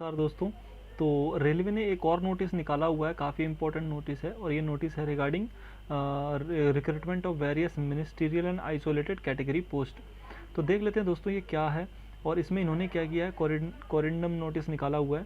नमस्कार दोस्तों। तो रेलवे ने एक और नोटिस निकाला हुआ है, काफ़ी इंपॉर्टेंट नोटिस है और ये नोटिस है regarding recruitment of various ministerial and isolated category post. तो देख लेते हैं दोस्तों ये क्या है और इसमें इन्होंने क्या किया है, कोरिंडम नोटिस निकाला हुआ है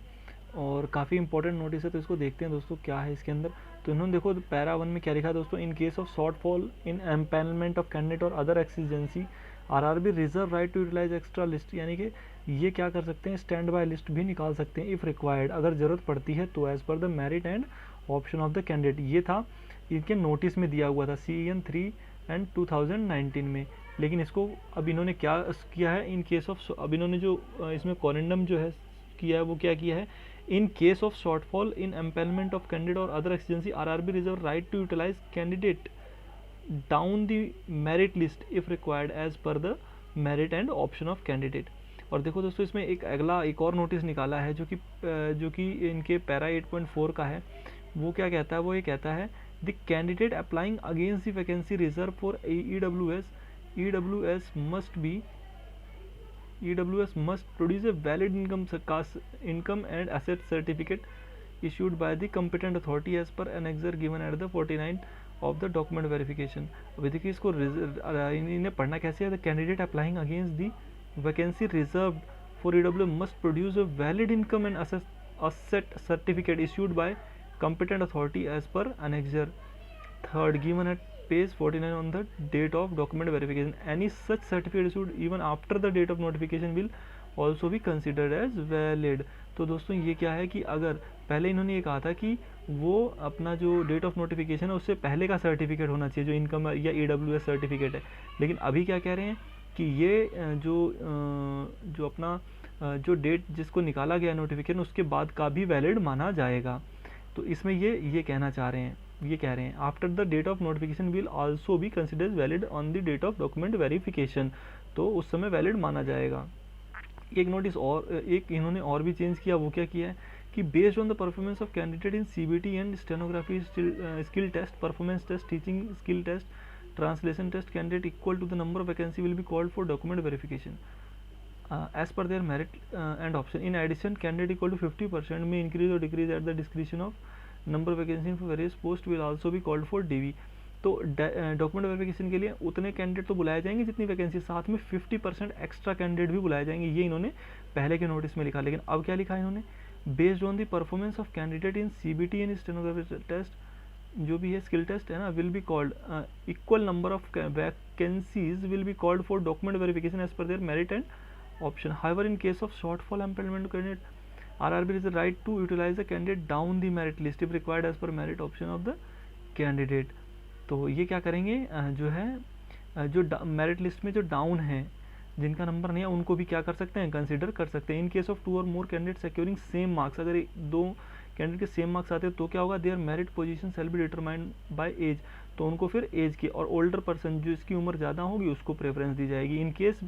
और काफ़ी इंपॉर्टेंट नोटिस है। तो इसको देखते हैं दोस्तों क्या है इसके अंदर। तो इन्होंने देखो पैरा 1 में क्या लिखा है दोस्तों, in case of short fall in empanelment of candidate और other exigency RRB reserve right to utilize extra list, यानी कि ये क्या कर सकते हैं, स्टैंड बाय लिस्ट भी निकाल सकते हैं इफ़ रिक्वायर्ड, अगर ज़रूरत पड़ती है तो, as per the merit and option of the candidate. ये था इनके नोटिस में दिया हुआ था CEN 3 एंड 2019 में। लेकिन इसको अब इन्होंने क्या किया है, इन केस ऑफ, अब इन्होंने जो इसमें कॉरेंडम जो है किया है वो क्या किया है, in case of shortfall in empanelment of candidate और other exigency RRB reserve right to utilize candidate down the merit list if required as per the merit and option of candidate. और देखो दोस्तों इसमें एक और नोटिस निकाला है जो कि इनके पैरा 8.4 का है। वो क्या कहता है, वो ये कहता है the candidate applying against the vacancy reserve for EWS must produce a valid income and asset certificate issued by the competent authority as per annexure given at the 49 of the document verification। अभी देखिए इसको इन्हें पढ़ना कैसे है, the candidate applying against the vacancy reserve for EW must produce a valid income and asset certificate issued by competent authority as per annexure third given at page 49 on the date of document verification. Any such certificate issued even after the date of notification will also be considered as valid। तो दोस्तों ये क्या है कि अगर पहले इन्होंने ये कहा था कि वो अपना जो डेट ऑफ नोटिफिकेशन है उससे पहले का सर्टिफिकेट होना चाहिए जो इनकम या EWS सर्टिफिकेट है, लेकिन अभी क्या कह रहे हैं कि ये जो अपना जो डेट जिसको निकाला गया नोटिफिकेशन उसके बाद का भी वैलिड माना जाएगा। तो इसमें ये कहना चाह रहे हैं, ये कह रहे हैं after the date of notification will also be considered valid on the date of document verification, तो उस समय वैलिड माना जाएगा। एक नोटिस और एक इन्होंने और भी चेंज किया, वो क्या किया है कि based on the performance of candidate in CBT and stenography skill test, performance test, teaching skill test, translation test, candidate equal to the number of vacancy will be called for document verification as per their merit and option. In addition, candidate equal to 50% may increase or decrease at the discretion of number of vacancies for various post will also be called for DV। तो document verification के लिए उतने candidate तो बुलाए जाएंगे जितनी vacancy, साथ में 50% एक्स्ट्रा कैंडिडेट भी बुलाए जाएंगे, ये इन्होंने पहले के नोटिस में लिखा। लेकिन अब क्या लिखा है इन्होंने, based on the performance of candidate in CBT and stenography test, जो भी है स्किल टेस्ट है ना, will be called equal number of vacancies will be called for document verification as per their merit and option। However, in case of shortfall employment candidate, RRB is the right to utilize the candidate down the merit list if required as per merit option of the candidate। तो ये क्या करेंगे, जो है जो merit list में जो down है जिनका नंबर नहीं है उनको भी क्या कर सकते हैं, कंसिडर कर सकते हैं। इन केस ऑफ 2 और more candidate securing same marks, अगर 2 कैंडिडेट के सेम मार्क्स आते हैं तो क्या होगा, their merit position shall be determined by age, तो उनको फिर एज की, और ओल्डर पर्सन जिसकी उम्र ज़्यादा होगी उसको प्रेफरेंस दी जाएगी। In case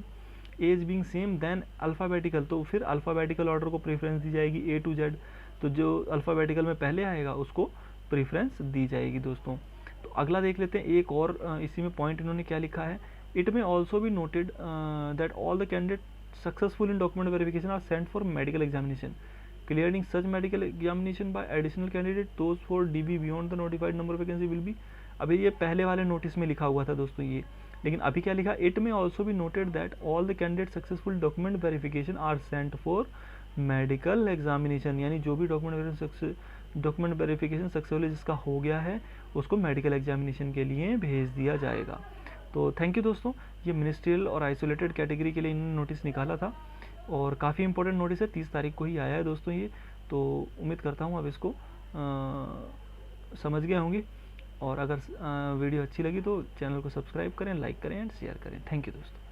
age being same then alphabetical, तो फिर अल्फ़ाबेटिकल ऑर्डर को प्रेफरेंस दी जाएगी A to Z, तो जो अल्फ़ाबेटिकल में पहले आएगा उसको प्रेफरेंस दी जाएगी दोस्तों। तो अगला देख लेते हैं, एक और इसी में पॉइंट इन्होंने क्या लिखा है, इट में ऑल्सो भी noted that all the candidate successful in document verification are sent for medical examination, clearing such medical examination by additional candidate those for DB beyond the notified number vacancy will be. अभी ये पहले वाले notice में लिखा हुआ था दोस्तों ये, लेकिन अभी क्या लिखा, इट में ऑल्सो भी noted that all the candidate successful document verification are sent for medical examination, यानी जो भी डॉक्यूमेंट वेरिफिकेशन सक्सेसफुल जिसका हो गया है उसको मेडिकल एग्जामिनेशन के लिए भेज दिया जाएगा। तो थैंक यू दोस्तों, ये मिनिस्ट्रियल और आइसोलेटेड कैटेगरी के लिए इन्होंने नोटिस निकाला था और काफ़ी इंपॉर्टेंट नोटिस है, 30 तारीख को ही आया है दोस्तों ये। तो उम्मीद करता हूँ अब इसको समझ गए होंगे, और अगर वीडियो अच्छी लगी तो चैनल को सब्सक्राइब करें, लाइक करें एंड शेयर करें। थैंक यू दोस्तों।